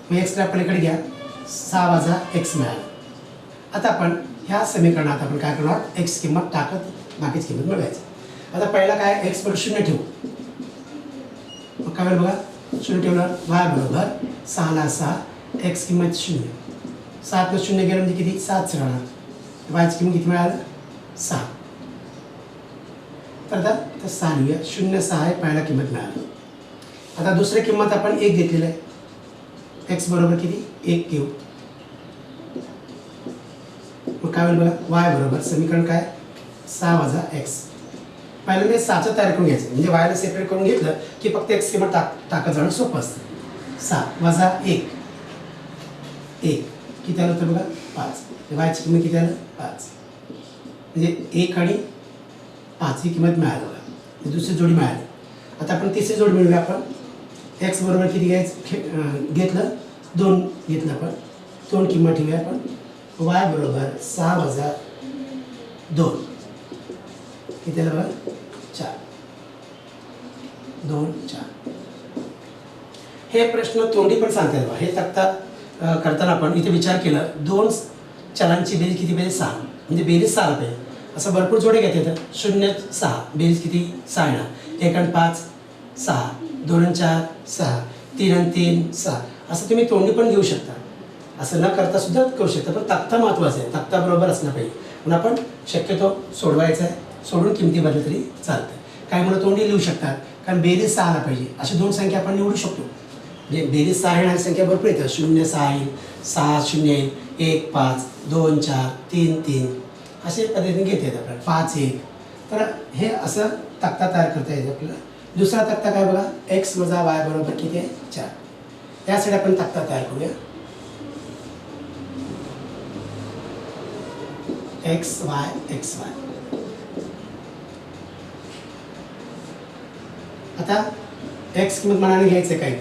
मग एक्सला पलीकडे घ्या, 6 वजा एक्स मिळालं. आता आपण ह्या समीकरणात आपण काय करणार, एक्स किंमत टाकत बाकीची किंमत मिळवायची. आता पहिला काय एक्स बरोबर 0 ठेवू. मग काय होईल बघा, 0 ठेवलं, वाय बरोबर 6 ला 6, एक्स किंमत 0, 7 ला 0 गेलं म्हणजे किती, 7 राहणार. वायची किंमत किती मिळालं, 6. तर आता 6 लिहूया, 0 6 आहे पहिला किंमत मिळाली. आता दुसरी किंमत आपण 1 घेतलेलं आहे, एक्स बरोबर किती, 1 घेऊ. मग काय होईल बघा, वाय बरोबर समीकरण काय, 6 वजा एक्स. पहिल्यांदा 6चं तयार करून घ्यायचं, म्हणजे वायला सेपरेट करून घेतलं की फक्त एक्स किंमत टाकत जाणं सोपं असतं. 6 वजा 1 किती आलं होतं बघा, 5. वायची किंमत किती आलं, 5. म्हणजे 1 आणि 5 ही किंमत मिळाली बघा, दुसरी जोडी मिळाली. आता आपण तिसरी जोडी मिळूया. आपण एक्स बरोबर किती घ्यायचं घेतलं, 2 घेतलं. आपण 2 किंमत ठेवूया. आपण वाय बरोबर 6 वजा 2 किती आलं बघा, 4. 2 4. हे प्रश्न तोंडी पण सांगतात बघा. हे तक्ता करताना आपण इथे विचार केला, 2 चलांची बेरीज किती पाहिजे, 6, म्हणजे बेरीज 6 पाहिजे. असं भरपूर जोडे घेत येतं. 0 6 बेरीज किती, 6 येणार. 1 आणि 5 6, 2 आणि 4 6, 3 आणि 3 6. असं तुम्ही तोंडी पण घेऊ शकता, असं न करता सुद्धा करू शकता. पण तक्ता महत्त्वाचा आहे, तक्ता बरोबर असला पाहिजे. पण आपण शक्यतो सोडवायचं आहे, सोडून किमती भरल्या तरी चालतं. काय म्हणून तोंडी लिहू शकतात, कारण बेरीज 6 आला पाहिजे. अशी 2 संख्या आपण निवडू शकतो. म्हणजे बेरीज 6 येणारी संख्या भरपूर येतात. 0 6 येईल, 6 0 येईल, 1 5, 2 4, 3 3 असे पद्धतीने घेता येतात आपल्याला, 5 1. तर हे असं तक्ता तयार करता येते आपल्याला. दुसरा तक्ता काय बघा, एक्स वजा वाय बरोबर किती आहे, 4. यासाठी आपण तक्ता तयार करूया. X Y x Y. आता एक्स किंमत मनाने घ्यायचं आहे काही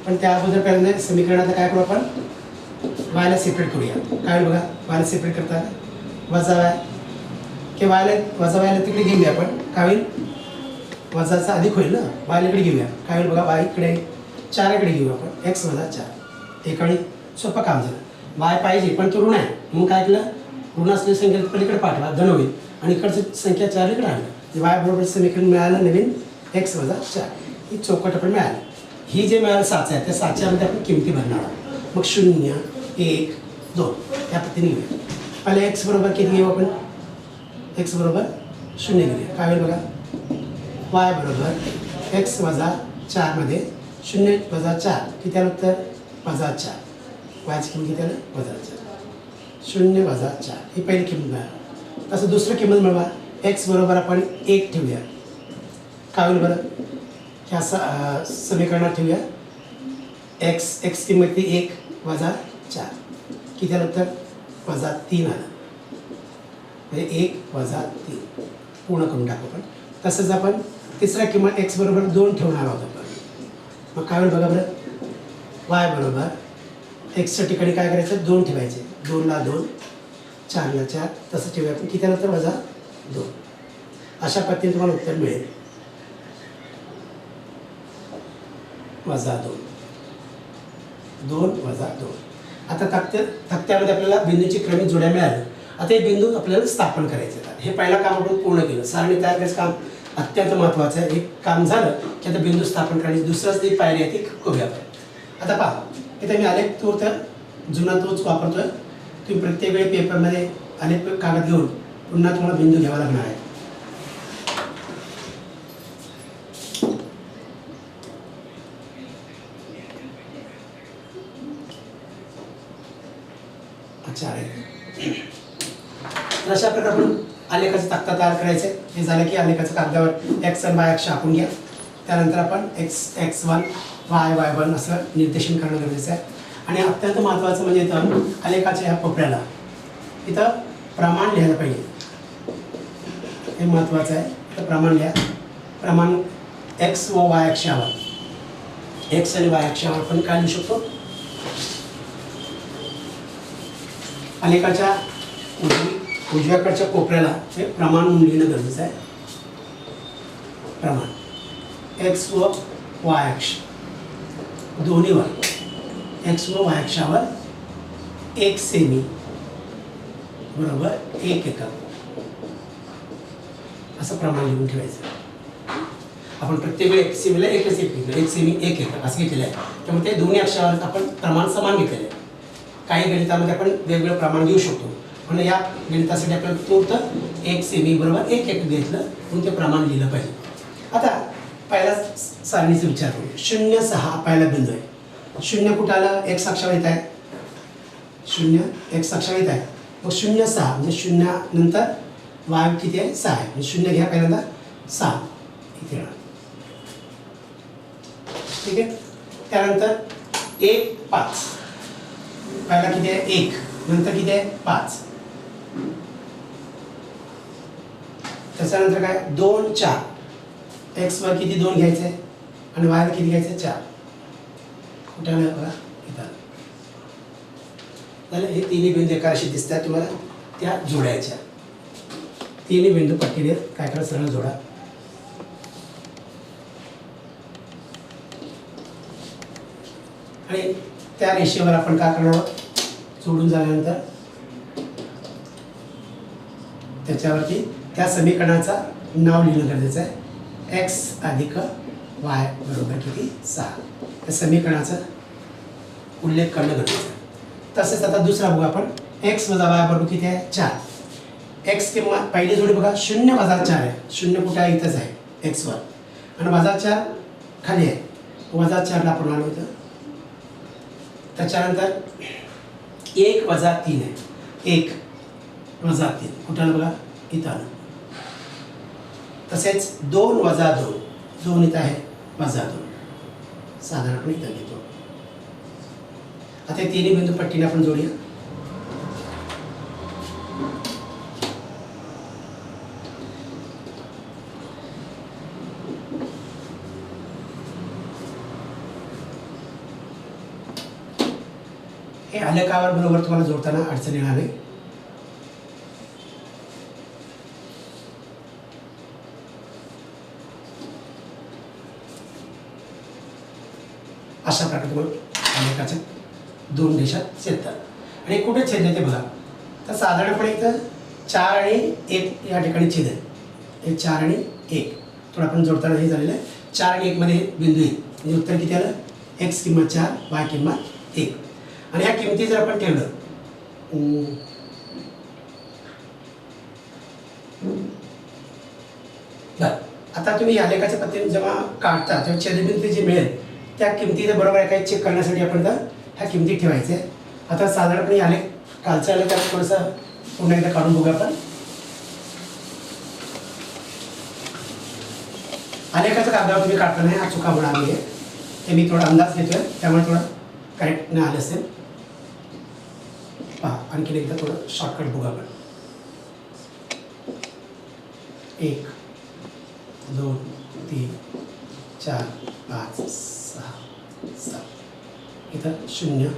पण त्या अगोदर पहिल्यांदा समीकरणात काय करू, आपण वायला सेपरेट करूया. काय बघा, वायला सेपरेट करता वजा वाय की वायला वजा वायला तिकडे घेऊया आपण. काय होईल, वजाचा अधिक होईल ना, वायला इकडे घेऊया. काय होईल बघा, वाय इकडे 4 इकडे घेऊया आपण. एक्स वजा 4 एक आणि सोपं काम झालं. वाय पाहिजे पण तो ऋण आहे, म्हणून काय केलं, ऋण असलेली संख्या पलीकडे पाठवा, धन होईल आणि इकडची संख्या 4 इकडे आणलं. वाय बरोबर समीकरण मिळालं नवीन, एक्स वजा 4. ही चौकट आपण मिळाली. ही जे मिळालं 7 आहे, त्या 7च्यामध्ये आपण किमती भरणार आहोत. मग 0 1 2 या पद्धतीने घेऊया. पहिले एक्स बरोबर किती घेऊ आपण, एक्स बरोबर 0 घेऊया. काय होईल बघा, वाय बरोबर एक्स वजा 4 मध्ये 0 वजा 4 किती आलं तर वजा 4. वायची किंमत किती आलं, वजा 4. 0 वजा 4 ही पहिली किंमत मिळाली. तसं दुसरं किंमत मिळवा, एक्स बरोबर आपण 1 ठेवूया. काय होईल बरं, ह्या समीकरणात ठेवूया. एक्स किंमत ती 1 वजा 4 किती आलं तर वजा 3 आलं. म्हणजे 1 वजा 3 पूर्ण करून टाकू आपण. तसंच आपण तिसऱ्या किंमत एक्स बरोबर 2 ठेवणार आहोत आपण. मग काय होईल बघा बरं, वाय बरोबर एक्सच्या ठिकाणी काय करायचं, 2 ठेवायचे. 2 ला 2, 4 ला 4 तसं ठेवूया आपण. किती आलं तर वजा 2. अशा पद्धतीने तुम्हाला उत्तर मिळेल, वजा 2 2 वजा 2. आता तक्त्यामध्ये आपल्याला बिंदूची क्रमिक जोड्या मिळाल्या. आता हे बिंदू आपल्याला स्थापन करायचे आहेत. हे पहिलं काम आपण पूर्ण केलं. सारणी तयार करायचं काम अत्यंत महत्त्वाचं आहे. एक काम झालं की आता बिंदू स्थापन करायची दुसरंच ती पायरी आहे ती करूया आपण. आता पहा, इथे मी आलेख तो तर जुना तोच वापरतोय. तुम्ही प्रत्येक वेळी पेपरमध्ये आलेख कागद घेऊन पुन्हा तुम्हाला बिंदू घ्यावा लागणार आहे. अच्छा आहे. तर अशा प्रकारे आपण आलेखाचा तक्ता तयार करायचा आहे. हे झालं की आलेखाच्या कागदावर एक्स आणि वाय अक्ष आखून घ्या. त्यानंतर आपण x1 y1 असं निर्देशन करणं गरजेचं आहे. आणि अत्यंत महत्त्वाचं म्हणजे इथं आलेखाच्या ह्या कोपऱ्याला इथं प्रमाण लिहायला पाहिजे. हे महत्त्वाचं आहे. तर प्रमाण लिहा. प्रमाण एक्स व वाय अक्षावर, एक्स आणि वाय अक्षावर आपण काय लिहू शकतो, आलेखाच्या उजवी उजव्याकडच्या कोपऱ्याला हे प्रमाण म्हणून लिहिणं गरजेचं आहे. प्रमाण एक्स व वाय अक्ष दोन्हीवर एक्स व वाय अक्षावर 1 सेमी बरोबर 1 एकक असं प्रमाण लिहून ठेवायचं. आपण प्रत्येक वेळी 1 सेमीला 1 सेमी 1 एकक असं घेतलेलं आहे. त्यामुळे ते दोन्ही अक्षरावर आपण प्रमाण समान घेतलेलं आहे. काही गणितामध्ये आपण वेगवेगळं प्रमाण घेऊ शकतो, पण या गणितासाठी आपल्याला तूर्त 1 सेमी बरोबर 1 एकक घेतलं म्हणून ते प्रमाण लिहिलं पाहिजे. आता पहिला सारणीचा विचार करू. 0, 6 पहिला बिंदू आहे. 0 कुठं आलं? x अक्षावर येत आहे. 0 x अक्षावर येत आहे. मग 0, 6 म्हणजे 0 नंतर y किती आहे? 6 आहे. म्हणजे 0 घ्या पहिल्यांदा 6 इथे येणार. ठीक आहे. त्यानंतर 1, 5 पहिला किती आहे? 1 नंतर किती आहे? 5. त्याच्यानंतर काय? 2, 4 एक्स वर किती 2 घ्यायचे आणि वायला किती घ्यायचे? 4. कुठे आलं बघा? इथं झालं. हे तिन्ही बिंदू एका अशी दिसतात तुम्हाला, त्या जोडायच्या. तिन्ही बिंदू पट्टीने काय करा? सरळ जोडा. आणि त्या रेषेवर आपण काय करणार आहोत? जोडून झाल्यानंतर त्याच्यावरती त्या समीकरणाचा नाव लिहिणं गरजेचं आहे. x अधिक y बरोबर किती? 6. त्या समीकरणाचा उल्लेख करणं गरजेचं आहे. तसेच आता दुसरा बघू आपण. x वजा y बरोबर किती आहे? 4. x किंमत पहिली जोडी बघा 0 वजा 4 आहे. 0 कुठे आहे? इथंच आहे x वर, आणि वजा 4 खाली आहे. वजा 4ला आपण आलो होतं. त्याच्यानंतर 1 वजा 3 आहे. 1 वजा 3 कुठे आलं बघा? इथं आलं. तसेच 2 वजा 2, 2 इथं आहे, वजा 2 साधारणपणे इथं घेतो. आता हे तिन्ही बिंदू पट्टीने आपण जोडूया. हे आलेखावर बरोबर तुम्हाला जोडताना अडचण येणार नाही. अशा प्रकारे तुम्हाला आलेखाच्या 2 रेषा छेदतात. आणि कुठे छेदले ते बघा. तर साधारणपणे इथं 4 आणि 1 या ठिकाणी छेद आहे. हे 4 आणि 1 थोडं आपण जोडताना हे झालेलं आहे. 4 आणि 1 मध्ये बिंदू येईल. म्हणजे उत्तर किती आलं? x किंमत 4, y किंमत 1. आणि ह्या किमती जर आपण ठेवलं बरं, आता तुम्ही या लेखाच्या पद्धतीने जेव्हा काढता तेव्हा छेदबिंदू जे मिळेल त्या किमती बरोबर आहे काही चेक करण्यासाठी आपण तर ह्या किमती ठेवायच्या. आता साधारणपणे आले कालच्या आलेखात थोडंसं पुन्हा एकदा काढून बघूया आपण. आलेखाच्या कागदावर तुम्ही काढताना हा चुका होणार आहे हे मी थोडा अंदाज घेतोय, त्यामुळे थोडं करेक्ट नाही आलं असेल. पहा आणखीन एकदा थोडं शॉर्टकट बघू आपण. 1 2 3 4 5 6 7 इथं 0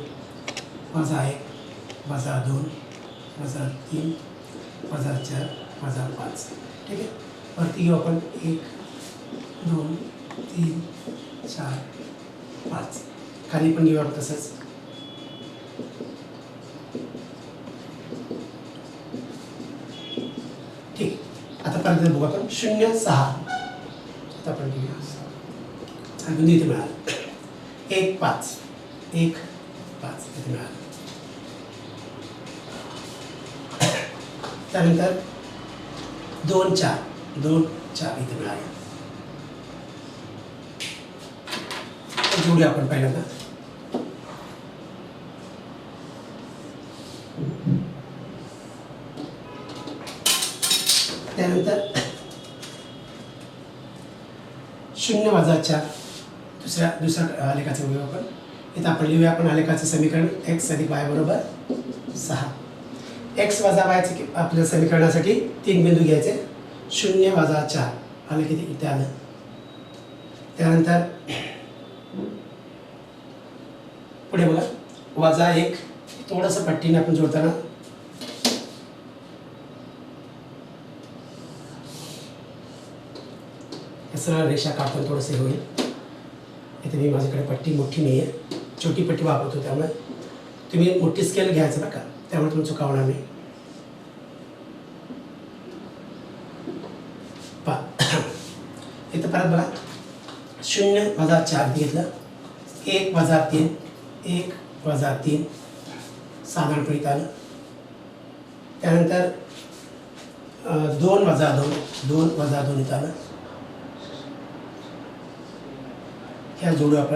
वजा 1 वजा 2 वजा 3 वजा 4 वजा 5. ठीक आहे. वरती घेऊ आपण 1 2 3 4 5. खाली पण घेऊ आपण तसंच. ठीक. आता पर्यंत बघू आपण 0 6. आता आपण घेऊया बिंदू इथे मिळाला. 1 5 1 5 इथे मिळालं. त्यानंतर 2 4 2 4 इथे मिळालं. जोडूया आपण पहिल्यांदा. त्यानंतर 0 वजा 4 दुसऱ्या आलेखाचं बघूया आपण. इथं आपण लिहूया आपण आलेखाचं समीकरण x अधिक y बरोबर 6. x वजा yचे आपल्या समीकरणासाठी 3 बिंदू घ्यायचे. 0 वजा 4 आलं किती? इथे आलं. त्यानंतर पुढे बघा वजा 1 थोडंसं पट्टीने आपण जोडताना सरळ रेषा काढताना थोडंसं हे होईल. इथे मी माझ्याकडे पट्टी मोठी नाही आहे, छोटी पट्टी वापरतो, त्यामुळे तुम्ही मोठी स्केल घ्यायचं बरं का, त्यामुळे तुम्ही चुका होणार नाही. इथं परत बघा 0 वजा 4 घेतलं, 1 वजा 3, 1 वजा 3 साधारणपणे इथं आलं. त्यानंतर 2 वजा 2, 2 वजा 2 इथं आलं. ह्या जोडू आपण.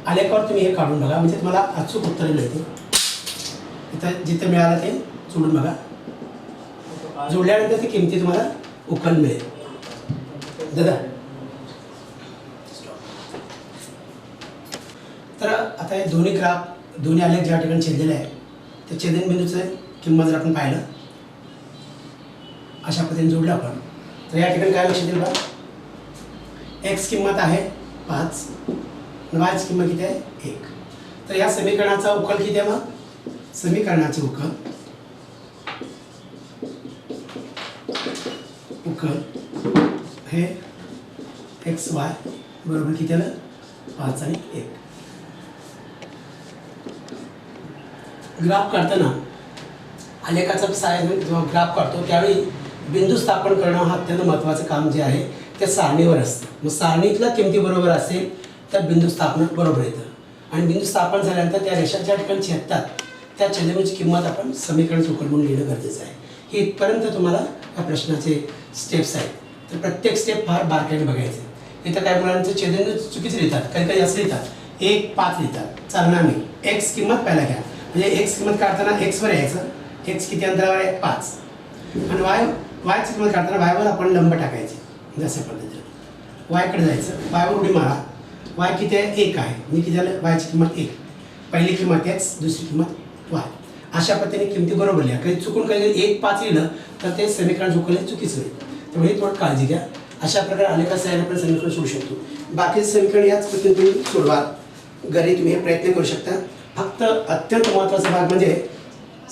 आलेखावर तुम्ही हे काढून बघा, म्हणजे तुम्हाला अचूक उत्तर मिळते. इथं जिथे मिळालं ते जोडून बघा. जोडल्यानंतर ती किमती तुम्हाला उकल मिळेल. दादा तर आता हे दोन्ही ग्राफ, दोन्ही आलेख ज्या ठिकाणी छेदलेले आहे त्या छेदनबिंदूचं किंमत जर आपण पाहिलं अशा पद्धतीने जोडलं आपण, तर या ठिकाणी काय लक्षात येईल बघा, एक्स किंमत आहे 5, वायची किंमत किती आहे 1. तर या समीकरणाचा उकल किती आहे? मग समीकरणाचे उकल हे एक्स वाय बरोबर किती आलं 5 आणि 1. ग्राफ काढताना आलेखाचा सहाय्याने जेव्हा ग्राफ काढतो त्यावेळी बिंदू स्थापन करणं हा अत्यंत महत्त्वाचं काम जे आहे ते सारणीवर असतं. मग सारणीतल्या किमती बरोबर असेल तर बिंदू स्थापन बरोबर येतं. आणि बिंदू स्थापन झाल्यानंतर त्या रेषा ज्या ठिकाणी छेदतात त्या छेदनाची किंमत आपण समीकरण उकल म्हणून लिहिणं गरजेचं आहे. हे इथपर्यंत तुम्हाला या प्रश्नाचे स्टेप्स आहेत. तर प्रत्येक स्टेप फार बारकाईने बघायचे. इथं काय मुलांचं छेदन चुकीचं लिहितात, काही काही असं लिहितात 1 5 लिहितात, चालणार नाही. एक्स किंमत पहिला घ्या, म्हणजे एक्स किंमत काढताना एक्सवर यायचं, एक्स किती अंतरावर आहे 5, आणि वायची किंमत काढताना वायवर आपण लंब टाकायचे. म्हणजे अशा पद्धतीने वायकडे जायचं, वायवर उडी मारा. वाय किती आहे 1 आहे, म्हणजे किती झालं वायची किंमत 1, पहिली किंमत एक्स, दुसरी किंमत वाय. अशा पद्धतीने किमती बरोबर लिहा. काही चुकून काही 1 5 लिहिलं तर ते समीकरण चुकलं चुकीचं होईल. त्यामुळे थोडं काळजी घ्या. अशा प्रकारे आलेखा सहाय्याने आपण समीकरण सोडू शकतो. बाकीचे समीकरण याच पद्धतीने तुम्ही सोडवा, घरी तुम्ही हे प्रयत्न करू शकता. फक्त अत्यंत महत्त्वाचा भाग म्हणजे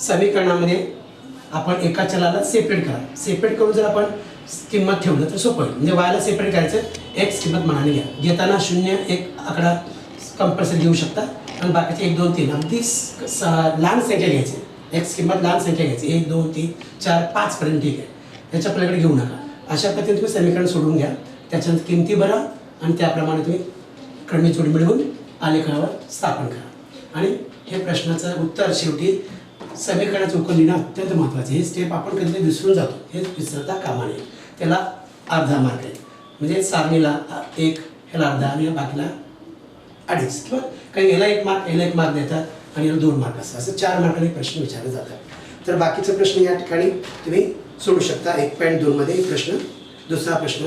समीकरणामध्ये आपण एका चलाला सेपरेट करा. सेपरेट करून जर आपण किंमत ठेवलं तर सोपं होईल. म्हणजे वायला सेपरेट करायचं, एक्स किंमत मनाने घ्या. घेताना 0 1 आकडा कंपल्सरी घेऊ शकता आणि बाकीचे 1 2 3 अगदी लहान संख्या घ्यायची. एक्स किंमत लहान संख्या घ्यायची, 1 2 3 4 5 पर्यंत ठीक आहे. त्याच्या पलीकडे घेऊ नका. अशा पद्धतीने तुम्ही समीकरण सोडवून घ्या. त्याच्यानंतर किमती भरा आणि त्याप्रमाणे तुम्ही क्रमिक जोडी मिळवून आलेखावर स्थापन करा. आणि हे प्रश्नाचं उत्तर शेवटी समीकरणाचं उकल लिहिणं अत्यंत महत्त्वाचं. हे स्टेप आपण कधीतरी विसरून जातो, हे विसरता कामा नये. त्याला अर्धा मार्क आहे, म्हणजे सारणीला 1, ह्याला अर्धा आणि बाकीला 2.5 किंवा काही याला 1 मार्क, याला 1 मार्क देतात आणि याला 2 मार्क असं 4 मार्काने प्रश्न विचारले जातात. तर बाकीचे प्रश्न या ठिकाणी तुम्ही सोडू शकता. 1.2 मध्ये प्रश्न, दुसरा प्रश्न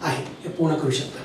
आहे हे पूर्ण करू शकता.